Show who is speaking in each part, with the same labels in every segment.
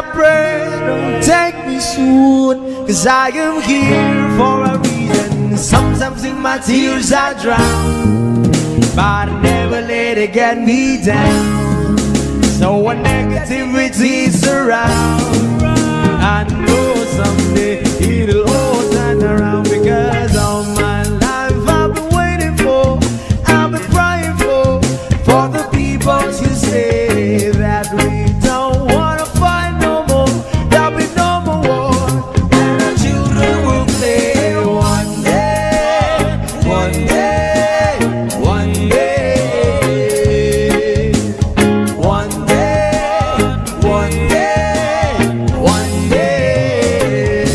Speaker 1: I pray, don't take me soon, 'cause I am here for a reason. Sometimes in my tears I drown, but I never let it get me down. So when negativity is around, I know someday it'll all turn around, because all my life I've been waiting for, I've been crying for the people to say that we don't wanna fight no more, there'll be no more war, and our children will play one day, one day, one day, one day, one day, one day.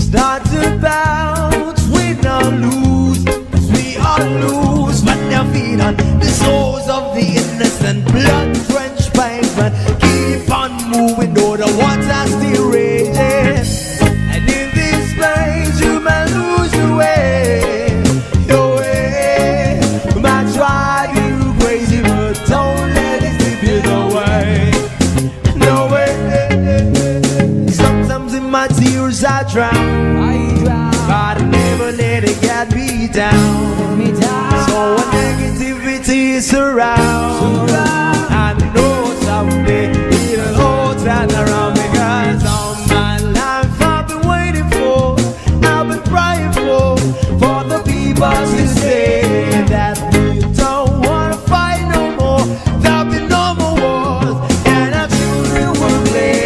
Speaker 1: Start to bounce, win or lose, 'cause we all lose, but their feet on the souls of the innocent, blood-drenched pavement. Keep on moving, though the water's still raging. And in this place, you may lose your way, your way. Might drive you crazy, but don't let it slip you away. No way. Sometimes in my tears I drown, but I never let it get me down. So when negativity is around, I know someday it'll all turn around, because all my life I've been waiting for, I've been crying for the people to say that we don't wanna fight no more, there'll be no more wars, and our children will play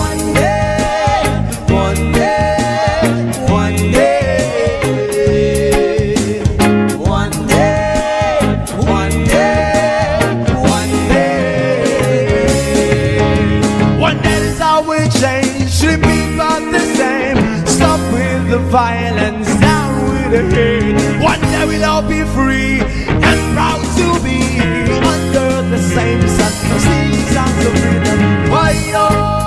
Speaker 1: one day, one day, one day, one day, one day, one day. One day is how we change, should be about the same. Stop with the violence, down with the hate. One day we'll all be free and proud to be under the same sun. Sing songs of freedom. Why, oh.